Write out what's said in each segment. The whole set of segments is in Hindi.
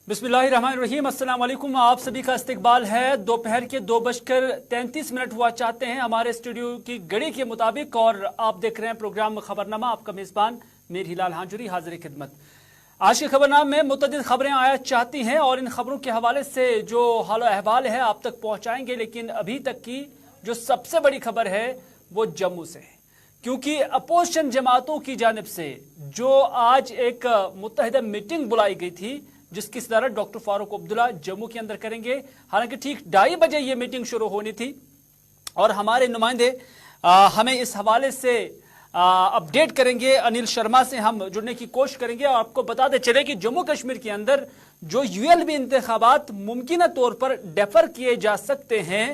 बिस्मिल्लाहिर्रहमानिर्रहीम, अस्सलाम वालेकुम। आप सभी का इस्तकबाल है। दोपहर के 2:33 हुआ चाहते हैं हमारे स्टूडियो की घड़ी के मुताबिक, और आप देख रहे हैं प्रोग्राम खबरनामा। आपका मेज़बान मीर हिलाल हांजुरी हाजिर खिदमत। आज के खबरनामे में मुतअद्दिद खबरें आया चाहती हैं और इन खबरों के हवाले से जो हाल अहवाल है आप तक पहुंचाएंगे। लेकिन अभी तक की जो सबसे बड़ी खबर है वो जम्मू से है, क्योंकि अपोजिशन जमातों की जानिब से जो आज एक मुत्तहिदा मीटिंग बुलाई गई थी, जिसकी सदारत डॉक्टर फारूक अब्दुल्ला जम्मू के अंदर करेंगे। हालांकि ठीक 2:30 बजे ये मीटिंग शुरू होनी थी और हमारे नुमाइंदे हमें इस हवाले से अपडेट करेंगे। अनिल शर्मा से हम जुड़ने की कोशिश करेंगे और आपको बताते चले कि जम्मू कश्मीर के अंदर जो यूएलबी इंतखाबात मुमकिन तौर पर डेफर किए जा सकते हैं,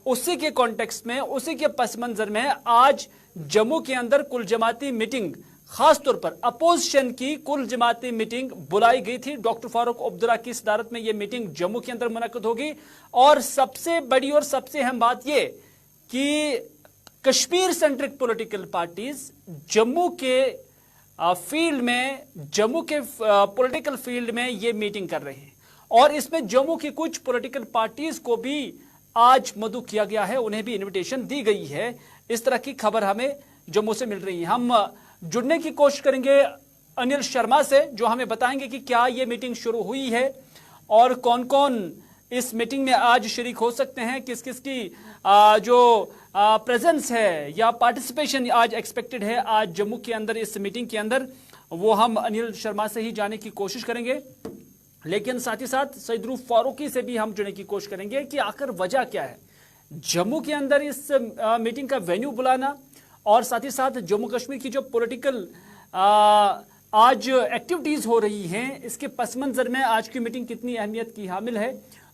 उसी के कॉन्टेक्स्ट में, उसी के पस मंजर में आज जम्मू के अंदर कुल जमाती मीटिंग, खासतौर पर अपोजिशन की कुल जमाती मीटिंग बुलाई गई थी। डॉक्टर फारूक अब्दुल्ला की सदारत में यह मीटिंग जम्मू के अंदर मुनक्कद होगी। और सबसे बड़ी और सबसे अहम बात यह कि Kashmir centric political parties Jammu के फील्ड में, जम्मू के पॉलिटिकल फील्ड में ये मीटिंग कर रहे हैं और इसमें जम्मू की कुछ पॉलिटिकल पार्टीज को भी आज मदऊ किया गया है, उन्हें भी इनविटेशन दी गई है। इस तरह की खबर हमें जम्मू से मिल रही है। हम जुड़ने की कोशिश करेंगे अनिल शर्मा से, जो हमें बताएंगे कि क्या ये मीटिंग शुरू हुई है और कौन कौन इस मीटिंग में आज शरीक हो सकते हैं, किस किस की जो प्रेजेंस है या पार्टिसिपेशन आज एक्सपेक्टेड है आज जम्मू के अंदर इस मीटिंग के अंदर, वो हम अनिल शर्मा से ही जानने की कोशिश करेंगे। लेकिन साथ ही साथ सईद फारूकी से भी हम जुड़ने की कोशिश करेंगे कि आखिर वजह क्या है जम्मू के अंदर इस मीटिंग का वेन्यू बुलाना, और साथ ही साथ जम्मू कश्मीर की जो पॉलिटिकल आज एक्टिविटीज हो रही हैं, इसके पस मंजर में आज की मीटिंग कितनी अहमियत की हामिल है।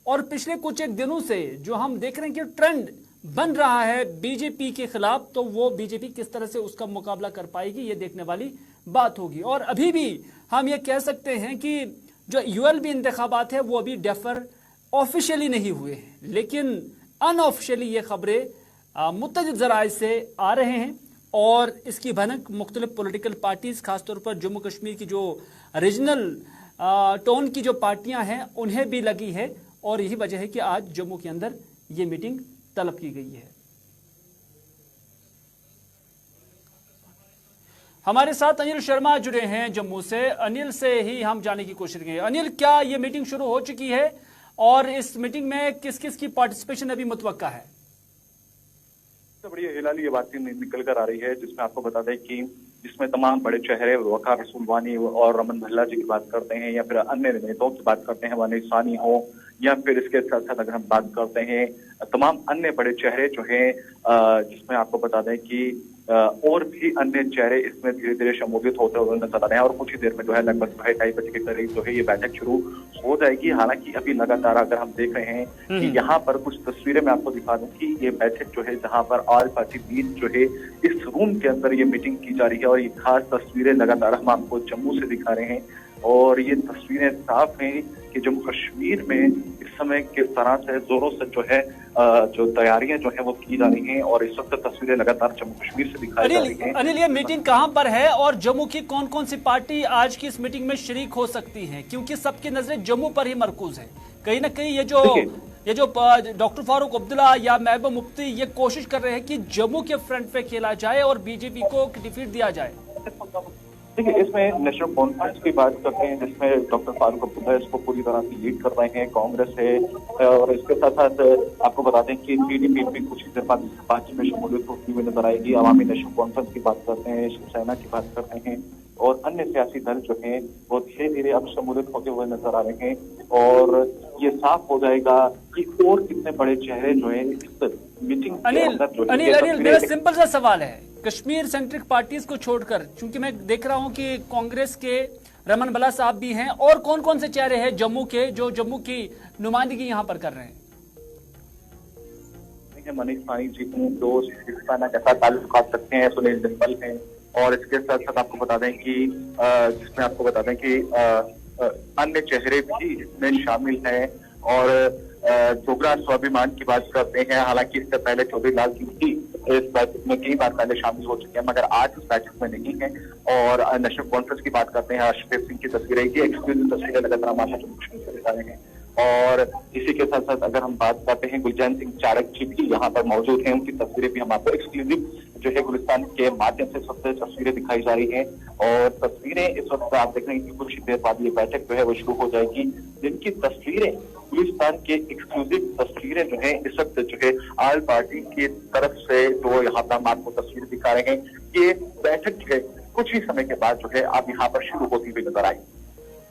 और पिछले कुछ एक दिनों से जो हम देख रहे हैं कि ट्रेंड बन रहा है बीजेपी के खिलाफ, तो वो बीजेपी किस तरह से उसका मुकाबला कर पाएगी, ये देखने वाली बात होगी। और अभी भी हम ये कह सकते हैं कि जो यूएलबी इंतखाबात है वो अभी डेफर ऑफिशियली नहीं हुए हैं, लेकिन अनऑफिशियली ये खबरें मुतअद्दिद ज़राए से आ रहे हैं और इसकी भनक मुख्तलिफ पॉलिटिकल पार्टीज, खासतौर पर जम्मू कश्मीर की जो रीजनल टोन की जो पार्टियां हैं उन्हें भी लगी है। और यही वजह है कि आज जम्मू के अंदर ये मीटिंग तलब की गई है। हमारे साथ अनिल शर्मा जुड़े हैं जम्मू से। अनिल से ही हम जानने की कोशिश करेंगे। अनिल, क्या ये मीटिंग शुरू हो चुकी है और इस मीटिंग में किस किस की पार्टिसिपेशन अभी मुतवक्का है? बड़ी हिलाली ये बात निकल कर आ रही है, जिसमें आपको बता दें कि जिसमें तमाम बड़े चेहरे वकार रसूल वानी और रमन भल्ला जी की बात करते हैं, या फिर अन्य नेताओं की बात करते हैं, वानी सानी हो, या फिर इसके साथ साथ अगर हम बात करते हैं तमाम अन्य बड़े चेहरे जो हैं, जिसमें आपको बता दें कि और भी अन्य चेहरे इसमें धीरे धीरे शमूलियत होते हुए नजर आ रहे हैं। और कुछ ही देर में जो है लगभग 2:30 बजे के करीब जो है ये बैठक शुरू हो जाएगी। हालांकि अभी लगातार अगर हम देख रहे हैं कि यहाँ पर कुछ तस्वीरें मैं आपको दिखा दूं कि ये बैठक जो है जहाँ पर ऑल पार्टी मीट जो है इस रूम के अंदर ये मीटिंग की जा रही है। और ये खास तस्वीरें लगातार हम आपको जम्मू से दिखा रहे हैं और ये तस्वीरें साफ हैं कि जम्मू कश्मीर में इस समय किस तरह से जोरों से जो है जो तैयारियां जो है वो की जा रही हैं और इस वक्त तस्वीरें लगातार जम्मू कश्मीर से दिखाई जा रही हैं। अनिल, ये मीटिंग कहां पर है और जम्मू की कौन कौन सी पार्टी आज की इस मीटिंग में शरीक हो सकती हैं, क्योंकि सबकी नजरें जम्मू पर ही मरकूज है। कहीं ना कहीं ये जो डॉक्टर फारूक अब्दुल्ला या महबूब मुफ्ती ये कोशिश कर रहे हैं कि जम्मू के फ्रंट पे खेला जाए और बीजेपी को डिफीट दिया जाए। देखिए, इसमें नेशनल कॉन्फ्रेंस की बात करते हैं जिसमें डॉक्टर फारूक अब्दुल्ला इसको पूरी तरह से लीड कर रहे हैं, कांग्रेस है, और इसके साथ साथ आपको बता दें कि पीडीपी भी कुछ ही देर बाद बातचीत में शमूलियत होती हुई नजर आएगी। अवामी नेशनल कॉन्फ्रेंस की बात करते हैं, शिवसेना की बात करते हैं और अन्य सियासी दल जो हैं वो धीरे धीरे अब शमूलियत होते हुए नजर आ रहे हैं। और ये साफ हो जाएगा कि और कितने बड़े चेहरे जो है इस मीटिंग के अंदर जो है। अनिल, मेरा सिंपल सा सवाल है, कश्मीर सेंट्रिक पार्टीज को छोड़कर, क्योंकि मैं देख रहा हूं कि कांग्रेस के रमन भल्ला साहब भी हैं, और कौन कौन से चेहरे हैं जम्मू के जो जम्मू की नुमाइंदगी यहां पर कर रहे हैं? मनीष सानी जी जो शिवसेना के साथ ताल्लुक रख सकते हैं, सुनील जिंदल हैं, और इसके साथ साथ आपको बता दें कि जिसमें आपको बता दें कि अन्य चेहरे भी इसमें शामिल हैं। और डोगरा स्वाभिमान की बात करते हैं, हालांकि इससे पहले चौधरी लाल सिंह भी इस बैठक में कई बार पहले शामिल हो चुके हैं, मगर आज इस बैठक में नहीं है। और नेशनल कॉन्फ्रेंस की बात करते हैं, अर्शदीप सिंह की तस्वीरें, एक्सक्लूसिव तस्वीरें लगातार हमारे दिखा रहे हैं। और इसी के साथ साथ अगर हम बात करते हैं गुलचैन सिंह चाड़क जी भी यहाँ पर मौजूद हैं, उनकी तस्वीरें भी हम आपको एक्सक्लूसिव जो है गुलिस्तान के माध्यम से सबसे तस्वीरें दिखाई जा रही हैं। और तस्वीरें इस वक्त आप देख रहे हैं कि कुछ देर बाद ये बैठक जो है वो शुरू हो जाएगी, जिनकी तस्वीरें गुलिस्तान के एक्सक्लूसिव तस्वीरें जो है इस वक्त जो है आल पार्टी की तरफ से जो यहाँ पर हम आपको तस्वीर दिखा रहे हैं, ये बैठक जो है कुछ ही समय के बाद जो है आप यहाँ पर शुरू होती हुई नजर आई।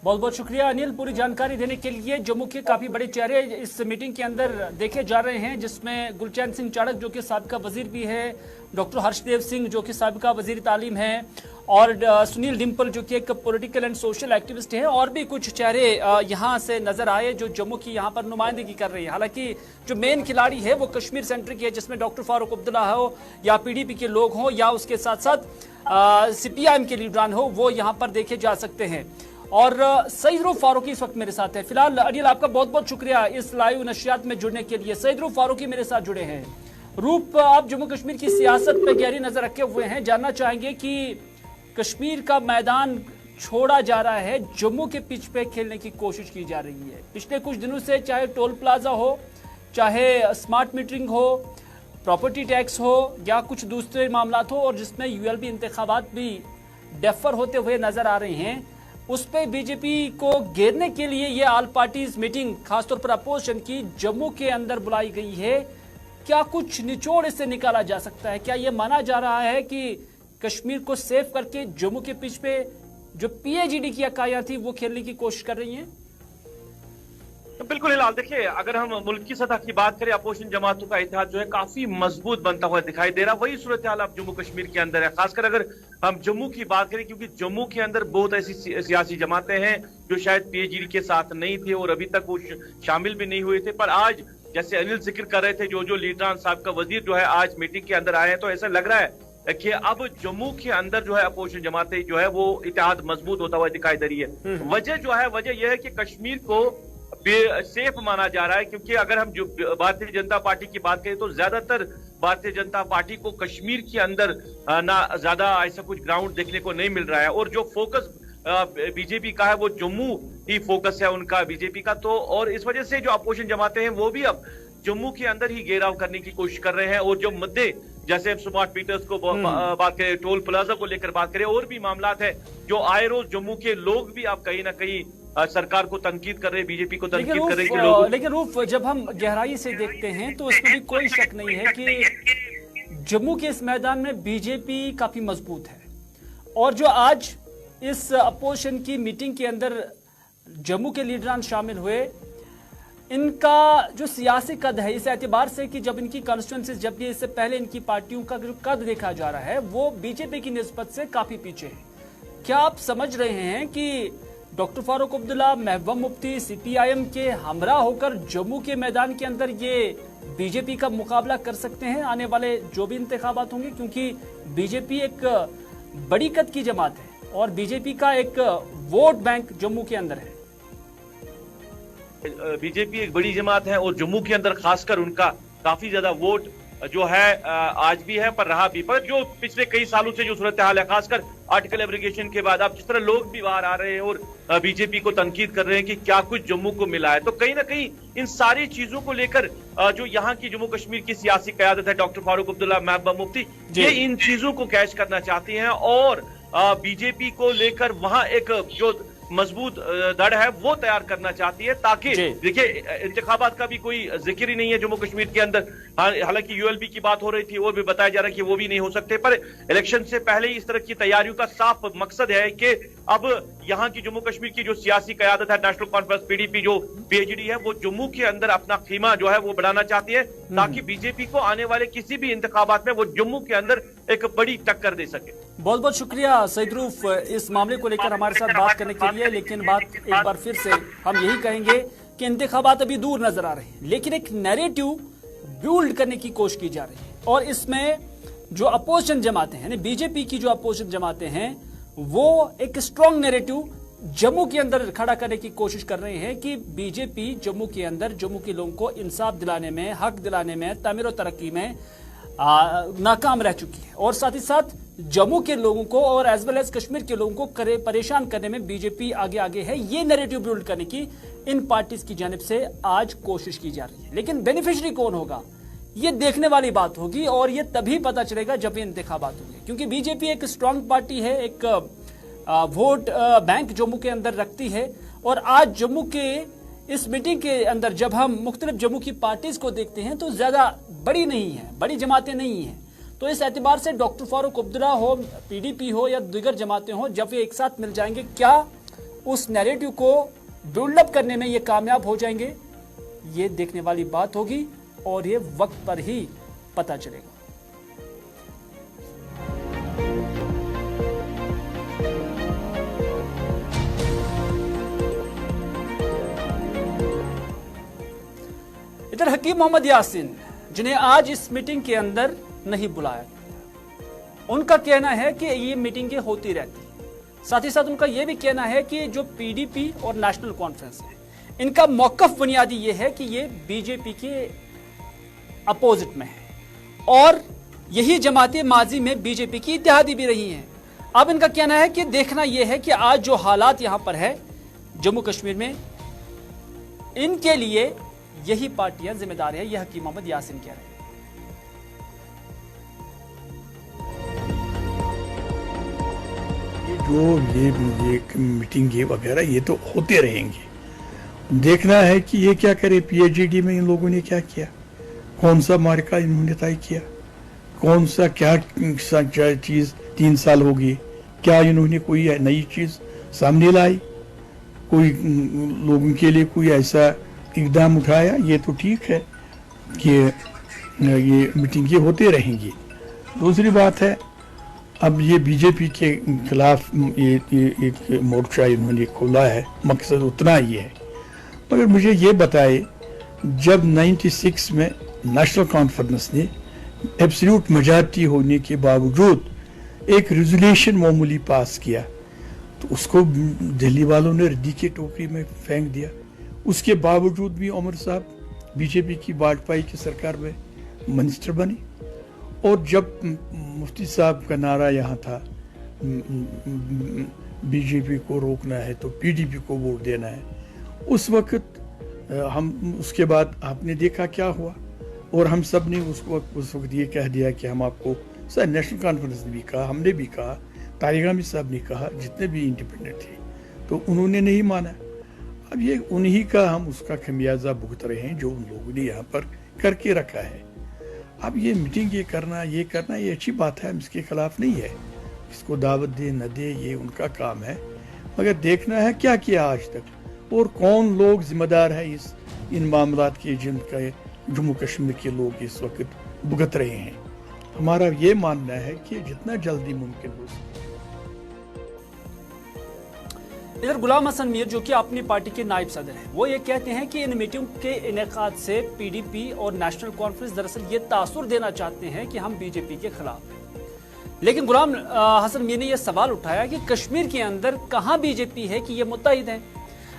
बहुत बहुत शुक्रिया अनिल पूरी जानकारी देने के लिए। जम्मू के काफी बड़े चेहरे इस मीटिंग के अंदर देखे जा रहे हैं, जिसमें गुलचैन सिंह चाड़क जो कि साबिका वजीर भी है, डॉक्टर हर्षदेव सिंह जो कि साबिका वजीर तालीम है, और सुनील डिम्पल जो कि एक पॉलिटिकल एंड सोशल एक्टिविस्ट है, और भी कुछ चेहरे यहाँ से नजर आए जो जम्मू की यहाँ पर नुमाइंदगी कर रही है। हालांकि जो मेन खिलाड़ी है वो कश्मीर सेंटर की है, जिसमें डॉक्टर फारूक अब्दुल्ला हो या PDP के लोग हों या उसके साथ साथ CPIM के लीडरान हो, वो यहाँ पर देखे जा सकते हैं। और सईद रूफ फारूकी इस वक्त मेरे साथ है। फिलहाल अनिल आपका बहुत बहुत शुक्रिया इस लाइव नशियात में जुड़ने के लिए। सईद रूफ फारूकी मेरे साथ जुड़े हैं। रूप, आप जम्मू कश्मीर की सियासत पे गहरी नजर रखे हुए हैं, जानना चाहेंगे कि कश्मीर का मैदान छोड़ा जा रहा है, जम्मू के पिच पे खेलने की कोशिश की जा रही है। पिछले कुछ दिनों से चाहे टोल प्लाजा हो, चाहे स्मार्ट मीटरिंग हो, प्रॉपर्टी टैक्स हो या कुछ दूसरे मामला हो, और जिसमें ULB इंतखाबात भी डेफर होते हुए नजर आ रहे हैं, उस पर बीजेपी को घेरने के लिए ये ऑल पार्टीज मीटिंग खासतौर पर अपोजिशन की जम्मू के अंदर बुलाई गई है। क्या कुछ निचोड़ इससे निकाला जा सकता है? क्या ये माना जा रहा है कि कश्मीर को सेव करके जम्मू के पिच पे जो PAGD की इकाइयां थी वो खेलने की कोशिश कर रही हैं? बिल्कुल हिलाल, देखिए अगर हम मुल्क की सतह की बात करें, अपोजिशन जमातों का इत्तेहाद जो है काफी मजबूत बनता हुआ दिखाई दे रहा है। वही सूरत हाल अब जम्मू कश्मीर के अंदर है। खासकर अगर हम जम्मू की बात करें, क्योंकि जम्मू के अंदर बहुत ऐसी सियासी जमातें हैं जो शायद PAGD के साथ नहीं थे और अभी तक वो शामिल भी नहीं हुए थे, पर आज जैसे अनिल जिक्र कर रहे थे, जो लीडरान साहब का वजीर जो है आज मीटिंग के अंदर आए हैं, तो ऐसा लग रहा है कि अब जम्मू के अंदर जो है अपोजिशन जमातें जो है वो इत्तेहाद मजबूत होता हुआ दिखाई दे रही है। वजह यह है कि कश्मीर को सेफ माना जा रहा है, क्योंकि अगर हम जो भारतीय जनता पार्टी की बात करें तो ज्यादातर भारतीय जनता पार्टी को कश्मीर के अंदर ना ज्यादा ऐसा कुछ ग्राउंड देखने को नहीं मिल रहा है, और जो फोकस बीजेपी का है वो जम्मू ही फोकस है उनका बीजेपी का। तो और इस वजह से जो अपोजिशन जमाते हैं वो भी अब जम्मू के अंदर ही घेराव करने की कोशिश कर रहे हैं, और जो मुद्दे जैसे स्मार्ट मीटर्स को बात करें, टोल प्लाजा को लेकर बात करें, और भी मामला है जो आए रोज जम्मू के लोग भी अब कहीं ना कहीं सरकार को तंकीद कर रहे हैं, बीजेपी को तंकीद कर रहे हैं। लेकिन रूफ, जब हम गहराई से देखते हैं तो इसमें भी कोई शक नहीं है कि जम्मू के इस मैदान में बीजेपी काफी मजबूत है, और जो आज इस अपोजिशन की मीटिंग के अंदर जम्मू के लीडरान शामिल हुए, इनका जो सियासी कद है इस एतबार से कि जब इनकी कॉन्स्टिट्यूंसीज, जब भी इससे पहले इनकी पार्टियों का जो कद देखा जा रहा है वो बीजेपी की निस्बत से काफी पीछे है। क्या आप समझ रहे हैं कि डॉक्टर फारूक अब्दुल्ला, महबूबा मुफ्ती CPIM के हमरा होकर जम्मू के मैदान के अंदर ये बीजेपी का मुकाबला कर सकते हैं आने वाले जो भी इंतखाबात होंगे? क्योंकि बीजेपी एक बड़ी कद की जमात है और बीजेपी का एक वोट बैंक जम्मू के अंदर है। बीजेपी एक बड़ी जमात है और जम्मू के अंदर खासकर उनका काफी ज्यादा वोट जो है आज भी है, पर रहा भी, पर जो पिछले कई सालों से जो सूरत हाल है, खासकर आर्टिकल एब्रिगेशन के बाद अब जिस तरह लोग भी बाहर आ रहे हैं और बीजेपी को तनकीद कर रहे हैं कि क्या कुछ जम्मू को मिला है, तो कहीं ना कहीं इन सारी चीजों को लेकर जो यहाँ की जम्मू कश्मीर की सियासी क़यादत है, डॉक्टर फारूक अब्दुल्ला, महबूबा मुफ्ती, ये इन चीजों को कैच करना चाहती हैं और बीजेपी को लेकर वहां एक जो मजबूत धड़ है वो तैयार करना चाहती है, ताकि देखिए इंतखाबात का भी कोई जिक्र ही नहीं है जम्मू कश्मीर के अंदर। हालांकि ULB की बात हो रही थी और भी बताया जा रहा है कि वो भी नहीं हो सकते, पर इलेक्शन से पहले ही इस तरह की तैयारियों का साफ मकसद है कि अब यहाँ की जम्मू कश्मीर की जो सियासी क़यादत है, नेशनल कॉन्फ्रेंस PDP जो PAGD है, वो जम्मू के अंदर अपना खीमा जो है वो बढ़ाना चाहती है, ताकि बीजेपी को आने वाले किसी भी इंतखाबात में वो जम्मू के अंदर एक बड़ी टक्कर दे सके। बहुत बहुत शुक्रिया सईद रूफ इस मामले को लेकर हमारे साथ बात करने के लिए। लेकिन बात एक बार फिर से हम यही कहेंगे कि इंतखाबात अभी दूर नजर आ रहे हैं, लेकिन एक नैरेटिव बिल्ड करने की कोशिश की जा रही है, और इसमें जो अपोजिशन जमातें हैं, बीजेपी की जो अपोजिशन जमातें हैं, वो एक स्ट्रॉन्ग नैरेटिव जम्मू के अंदर खड़ा करने की कोशिश कर रहे हैं कि बीजेपी जम्मू के अंदर जम्मू के लोगों को इंसाफ दिलाने में, हक दिलाने में, तामीर और तरक्की में नाकाम रह चुकी है, और साथ ही साथ जम्मू के लोगों को और एज वेल एज कश्मीर के लोगों को परेशान करने में बीजेपी आगे आगे है, ये नैरेटिव बिल्ड करने की इन पार्टीज की जानिब से आज कोशिश की जा रही है। लेकिन बेनिफिशियरी कौन होगा ये देखने वाली बात होगी, और ये तभी पता चलेगा जब ये इंतखाबात होंगे, क्योंकि बीजेपी एक स्ट्रांग पार्टी है, एक वोट बैंक जम्मू के अंदर रखती है। और आज जम्मू के इस मीटिंग के अंदर जब हम मुख्तलिफ जम्मू की पार्टीज को देखते हैं तो ज्यादा बड़ी नहीं है, बड़ी जमातें नहीं हैं। तो इस एतबार से डॉक्टर फारूक अब्दुल्ला हो, पीडीपी हो या दीगर जमातें हो, जब ये एक साथ मिल जाएंगे क्या उस नैरेटिव को बिल्डअप करने में ये कामयाब हो जाएंगे, ये देखने वाली बात होगी और ये वक्त पर ही पता चलेगा। इधर हकीम मोहम्मद यासीन, जिन्हें आज इस मीटिंग के अंदर नहीं बुलाया गया, उनका कहना है कि ये मीटिंगें होती रहती है। साथ ही साथ उनका यह भी कहना है कि जो पीडीपी और नेशनल कॉन्फ्रेंस है, इनका मौकफ बुनियादी ये है कि ये बीजेपी के अपोजिट में है और यही जमातें माजी में बीजेपी की इत्तेहादी भी रही हैं। अब इनका कहना है कि देखना यह है कि आज जो हालात यहां पर है जम्मू कश्मीर में, इनके लिए यही पार्टियां जिम्मेदार है। यह हकीम मोहम्मद यासीन कह रहे हैं। जो ये मीटिंग ये वगैरह ये तो होते रहेंगे, देखना है कि ये क्या करे। पीएचडी में इन लोगों ने क्या किया, कौन सा मार्का इन्होंने तय किया, कौन सा क्या चीज 3 साल हो गई, क्या इन्होंने कोई नई चीज सामने लाई, कोई लोगों के लिए कोई ऐसा इकदाम उठाया। ये तो ठीक है कि ये मीटिंग ये होते रहेंगी। दूसरी बात है, अब ये बीजेपी के खिलाफ ये एक मोर्चा इन्होंने खोला है, मकसद उतना ही है। मगर मुझे ये बताए, जब 96 में नेशनल कॉन्फ्रेंस ने एब्सोल्यूट मेजॉरिटी होने के बावजूद एक रेजोल्यूशन मामूली पास किया, तो उसको दिल्ली वालों ने रद्दी के टोकरी में फेंक दिया। उसके बावजूद भी उमर साहब बीजेपी की वाजपेयी की सरकार में मिनिस्टर बने। और जब मुफ्ती साहब का नारा यहाँ था, बीजेपी को रोकना है तो पीडीपी को वोट देना है, उस वक्त हम उसके बाद आपने देखा क्या हुआ। और हम सब ने उस वक्त ये कह दिया कि हम आपको, सर नेशनल कॉन्फ्रेंस ने भी कहा, हमने भी कहा, तारिक अहमद साहब ने कहा, जितने भी इंडिपेंडेंट थे, तो उन्होंने नहीं माना। अब ये उन्हीं का हम उसका खमियाजा भुगत रहे हैं जो उन लोगों ने यहाँ पर करके रखा है। अब ये मीटिंग ये करना ये अच्छी बात है, हम इसके खिलाफ नहीं है। इसको दावत दे न दे ये उनका काम है, मगर देखना है क्या किया आज तक और कौन लोग जिम्मेदार है इन मामलात के जिनका जम्मू कश्मीर के लोग इस वक्त भुगत रहे हैं। हमारा ये मानना है कि जितना जल्दी मुमकिन हो सके। इधर गुलाम हसन मीर, जो कि अपनी पार्टी के नायब सदर हैं, वो ये कहते हैं कि इन मीटिंग के इनेकाद से पीडीपी और नेशनल कॉन्फ्रेंस दरअसल ये तासुर देना चाहते हैं कि हम बीजेपी के खिलाफ हैं। लेकिन गुलाम हसन मीर ने यह सवाल उठाया कि कश्मीर के अंदर कहां बीजेपी है कि ये मुत्तहिद है।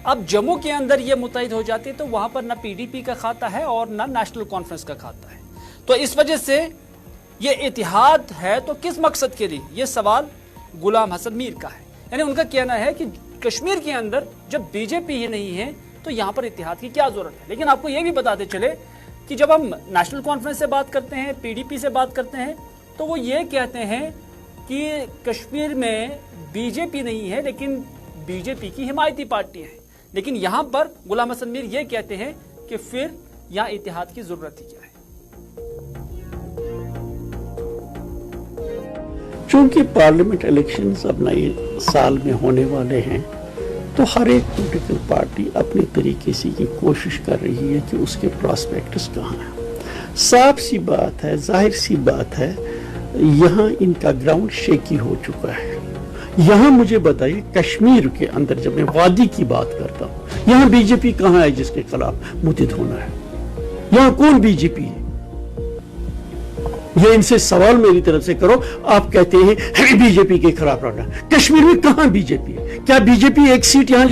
अब जम्मू के अंदर ये मुत्तहिद हो जाते तो वहां पर ना पीडीपी का खाता है और ना नेशनल कॉन्फ्रेंस का खाता है। तो इस वजह से ये इतिहाद है तो किस मकसद के लिए, ये सवाल गुलाम हसन मीर का है। यानी उनका कहना है कि कश्मीर के अंदर जब बीजेपी ही नहीं है तो यहां पर इतिहाद की क्या जरूरत है। लेकिन आपको यह भी बताते चले कि जब हम नेशनल कॉन्फ्रेंस से बात करते हैं, पीडीपी से बात करते हैं, तो वो ये कहते हैं कि कश्मीर में बीजेपी नहीं है लेकिन बीजेपी की हिमायती पार्टी है। लेकिन यहां पर गुलाम हसन मीर ये कहते हैं कि फिर यहां इतिहाद की जरूरत ही क्या है। चूंकि पार्लियामेंट इलेक्शंस अब नए साल में होने वाले हैं, तो हर एक पॉलिटिकल पार्टी अपने तरीके से ये कोशिश कर रही है कि उसके प्रॉस्पेक्टस कहाँ हैं। साफ सी बात है, जाहिर सी बात है, यहाँ इनका ग्राउंड शेकी हो चुका है। यहाँ मुझे बताइए, कश्मीर के अंदर जब मैं वादी की बात करता हूँ, यहाँ बीजेपी कहाँ है जिसके खिलाफ मुतहिद होना है? यहाँ कौन बीजेपी है? ये इनसे सवाल मेरी तरफ से करो। आप कहते हैं हमें बीजेपी के खिलाफ लड़ना, कश्मीर में कहां बीजेपी है? क्या बीजेपी एक सीट यहां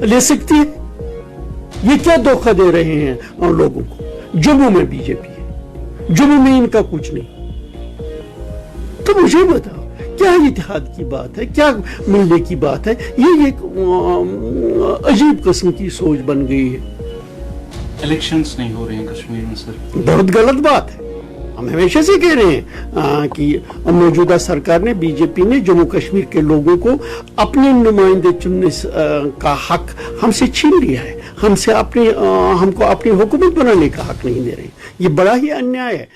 ले सकती है? ये क्या धोखा दे रहे हैं उन लोगों को? जम्मू में बीजेपी है, जम्मू में इनका कुछ नहीं। तो मुझे बताओ, क्या इत्तेहाद की बात है, क्या मिलने की बात है? ये एक अजीब किस्म की सोच बन गई है। इलेक्शंस नहीं हो रहे हैं कश्मीर में सर, बहुत गलत बात है। हम हमेशा से कह रहे हैं कि मौजूदा सरकार ने, बीजेपी ने जम्मू कश्मीर के लोगों को अपने नुमाइंदे चुनने का हक हमसे छीन लिया है। हमको अपनी हुकूमत बनाने का हक नहीं दे रहे। ये बड़ा ही अन्याय है।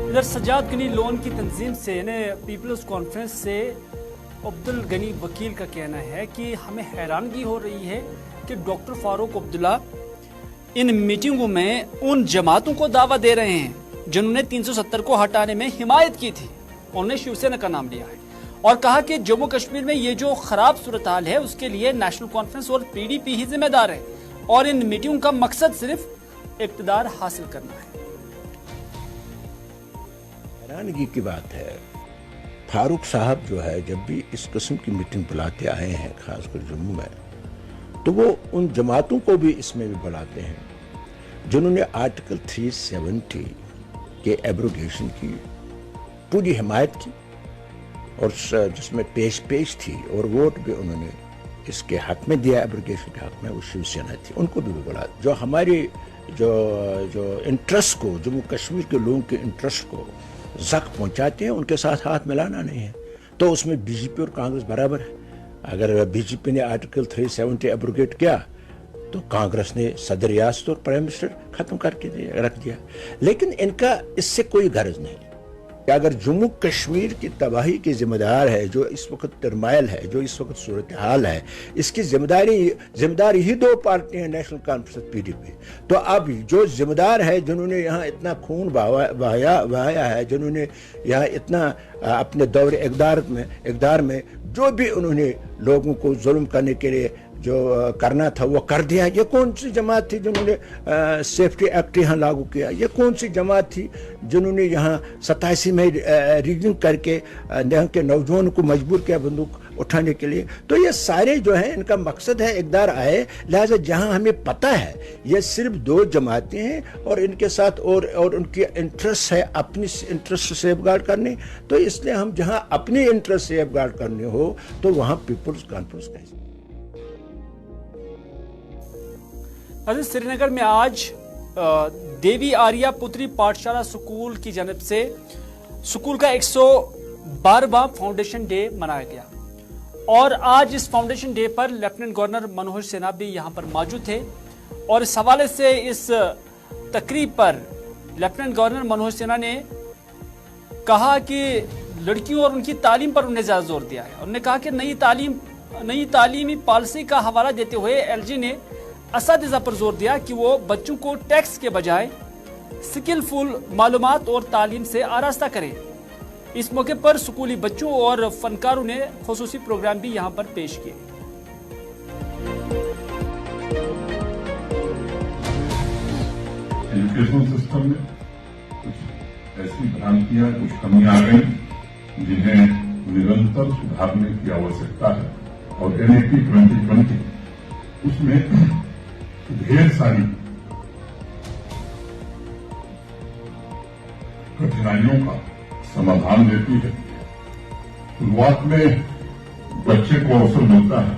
इधर सज्जाद गनी लोन की तंजीम से यानी पीपल्स कॉन्फ्रेंस से अब्दुल गनी वकील का कहना है कि हमें हैरानगी हो रही है कि डॉक्टर फारूक अब्दुल्ला इन मीटिंगों में उन जमातों को दावा दे रहे हैं जिन्होंने 370 को हटाने में हिमायत की थी। उन्होंने शिवसेना का नाम लिया है और कहा कि जम्मू कश्मीर में ये जो खराब सूरत हाल है उसके लिए नेशनल कॉन्फ्रेंस और पीडीपी ही जिम्मेदार है और इन मीटिंगों का मकसद सिर्फ इक्तदार हासिल करना है। हैरानगी की बात है, फारूक साहब जो है जब भी इस किस्म की मीटिंग बुलाते आए हैं खासकर जम्मू में, तो वो उन जमातों को भी इसमें भी बुलाते हैं जिन्होंने आर्टिकल 370 के एब्रोगेशन की पूरी हिमायत की और जिसमें पेश थी और वोट भी उन्होंने इसके हक में दिया, एब्रोगेशन के हक में, वो शिवसेना थी, उनको भी बुला। जो हमारी जो इंटरेस्ट को, जम्मू कश्मीर के लोगों के इंटरेस्ट को जख्म पहुंचाते हैं, उनके साथ हाथ मिलाना नहीं है। तो उसमें बीजेपी और कांग्रेस बराबर है। अगर बीजेपी ने आर्टिकल 370 एब्रोगेट किया तो कांग्रेस ने सदर रियासत और प्राइम मिनिस्टर खत्म करके रख दिया। लेकिन इनका इससे कोई गर्ज नहीं कि अगर जम्मू कश्मीर की तबाही की जिम्मेदार है, जो इस वक्त टर्माइल है, जो इस वक्त सूरत हाल है, इसकी जिम्मेदार ही दो पार्टियां, नेशनल कॉन्फ्रेंस, पीडीपी। तो अब जो जिम्मेदार है, जिन्होंने यहाँ इतना खून बहाया है, जिन्होंने यहाँ इतना अपने दौर इक़्तिदार में जो भी उन्होंने लोगों को जुल्म करने के लिए जो करना था वो कर दिया। ये कौन सी जमात थी जिन्होंने सेफ्टी एक्ट यहाँ लागू किया? ये कौन सी जमात थी जिन्होंने यहाँ 87 में रिगिंग करके यहाँ के नौजवानों को मजबूर किया बंदूक उठाने के लिए? तो ये सारे जो है, इनका मकसद है इक़्तिदार आए। लिहाजा जहाँ हमें पता है ये सिर्फ दो जमातें हैं और इनके साथ और उनकी इंटरेस्ट है अपनी इंटरेस्ट सेफगार्ड करने, तो इसलिए हम जहाँ अपनी इंटरेस्ट सेफगार्ड करने हो तो वहाँ पीपल्स कॉन्फ्रेंस कैसे। श्रीनगर में आज देवी आर्या पुत्री पाठशाला स्कूल की जानिब से स्कूल का 112वां फाउंडेशन डे मनाया गया और आज इस फाउंडेशन डे पर लेफ्टिनेंट गवर्नर मनोहर सिन्हा भी यहां पर मौजूद थे और इस हवाले से इस तकरीब पर लेफ्टिनेंट गवर्नर मनोहर सिन्हा ने कहा कि लड़कियों और उनकी तालीम पर उन्हें ज्यादा जोर दिया है। उन्होंने कहा कि नई तालीमी पॉलिसी का हवाला देते हुए एलजी ने असातिज़ा पर जोर दिया कि वो बच्चों को टैक्स के बजाय स्किलफुल मालूमात और तालीम से आरास्ता करें। इस मौके पर स्कूली बच्चों और फनकारों ने खुसूसी प्रोग्राम भी यहां पर पेश किए। एजुकेशन सिस्टम में कुछ ऐसी भ्रांतियां, कुछ कमियां आ गई जिन्हें निरंतर सुधारने की आवश्यकता है और NAP 2020 उसमें ढेर सारी कठिनाइयों का समाधान देती है। शुरुआत में बच्चे को अवसर मिलता है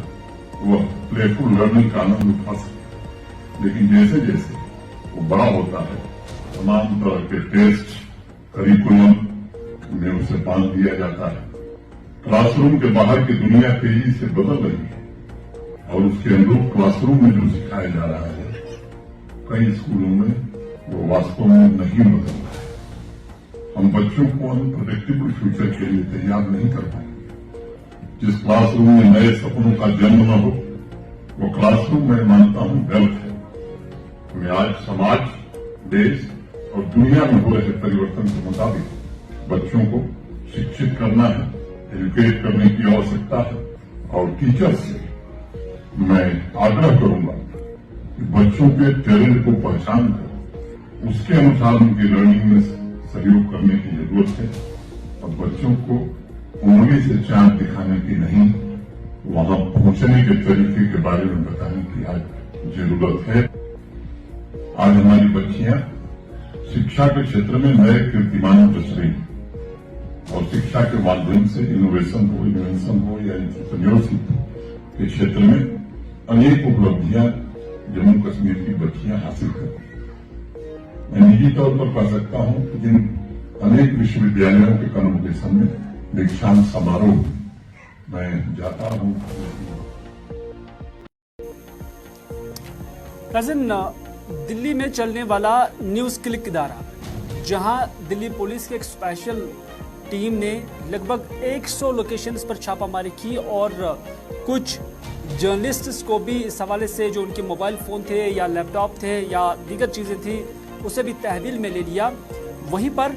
वह प्लेफुल लर्निंग का आनंद उठा सके, लेकिन जैसे जैसे वो बड़ा होता है तमाम तरह के टेस्ट, करिकुलम में उसे बांध दिया जाता है। क्लासरूम के बाहर की दुनिया तेजी से बदल रही है और उसके अनुरूप क्लासरूम में जो सिखाया जा रहा है कई स्कूलों में वो वास्तव में नहीं बदल रहा है। हम बच्चों को अनप्रेडिक्टेबल फ्यूचर के लिए तैयार नहीं कर पाएंगे। जिस क्लासरूम में नए सपनों का जन्म न हो वो क्लासरूम मैं मानता हूं व्यर्थ है। हमें आज समाज, देश और दुनिया में हो रहे परिवर्तन के मुताबिक बच्चों को शिक्षित करना है, एजुकेट करने की आवश्यकता है और टीचर से मैं आग्रह करूंगा कि बच्चों के टैलेंट को पहचान कर उसके अनुसार उनकी लर्निंग में सहयोग करने की जरूरत है और बच्चों को उंगली से चांद दिखाने की नहीं, वहां पहुंचने के तरीके के बारे में बताने की आज जरूरत है। आज हमारी बच्चियां शिक्षा के क्षेत्र में नए कीर्तिमान रच रही है और शिक्षा के माध्यम से इनोवेशन हो या एंटरप्रेन्योरशिप के क्षेत्र में अनेक उपलब्धियां जम्मू कश्मीर की बच्चियां हासिल करती हैं। मैं निजी तौर पर कह सकता हूं कि जिन अनेक विश्वविद्यालयों के कन्वोकेशन में दीक्षांत समारोह मैं जाता हूं। नाज़रीन, दिल्ली में चलने वाला न्यूज़ क्लिक इदारा, जहां दिल्ली पुलिस की एक स्पेशल टीम ने लगभग 100 लोकेशंस पर छापामारी की और कुछ जर्नलिस्ट्स को भी इस हवाले से जो उनके मोबाइल फ़ोन थे या लैपटॉप थे या दीगर चीज़ें थी उसे भी तहवील में ले लिया। वहीं पर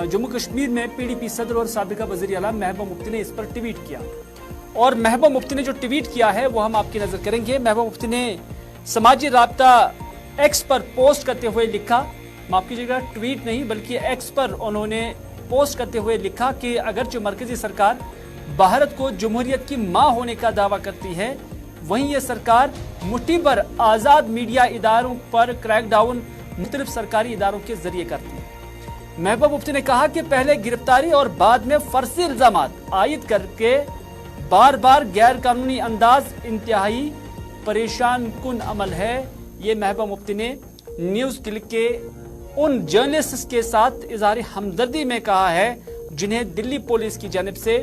जम्मू कश्मीर में PDP सदर और साबिका वज़ीर आला महबूबा मुफ्ती ने इस पर ट्वीट किया और महबूबा मुफ्ती ने जो ट्वीट किया है वो हम आपकी नज़र करेंगे। महबूबा मुफ्ती ने समाजी राब्ता एक्स पर पोस्ट करते हुए लिखा, माफ कीजिएगा ट्वीट नहीं बल्कि एक्स पर उन्होंने पोस्ट करते हुए लिखा कि अगरचे मरकजी सरकार भारत को जमहूरियत की मां होने का दावा करती है, वहीं यह सरकार मुट्ठी भर आजाद मीडिया इदारों पर क्रैकडाउन मुख्तलिफ सरकारी इदारों के जरिए करती है। महबूबा मुफ्ती ने कहा कि पहले गिरफ्तारी और बाद में फर्जी इल्जाम आयद करके बार बार गैर कानूनी अंदाज इंतहाई परेशान कुन अमल है। ये महबूबा मुफ्ती ने न्यूज़ क्लिक के उन जर्नलिस्ट के साथ इजहार हमदर्दी में कहा है जिन्हें दिल्ली पुलिस की जानिब से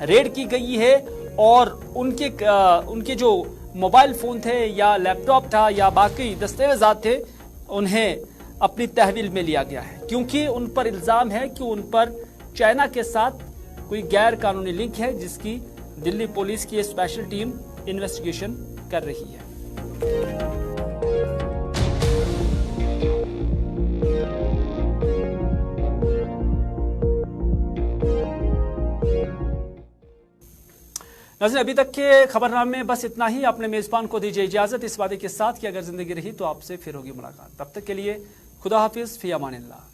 रेड की गई है और उनके जो मोबाइल फोन थे या लैपटॉप था या बाकी दस्तावेजात थे उन्हें अपनी तहवील में लिया गया है, क्योंकि उन पर इल्जाम है कि उन पर चाइना के साथ कोई गैर कानूनी लिंक है जिसकी दिल्ली पुलिस की स्पेशल टीम इन्वेस्टिगेशन कर रही है। नाज़रीन, अभी तक के खबरनामे में बस इतना ही। अपने मेजबान को दीजिए इजाजत इस वादे के साथ कि अगर जिंदगी रही तो आपसे फिर होगी मुलाकात। तब तक के लिए खुदा हाफिज, फी अमानिल्लाह।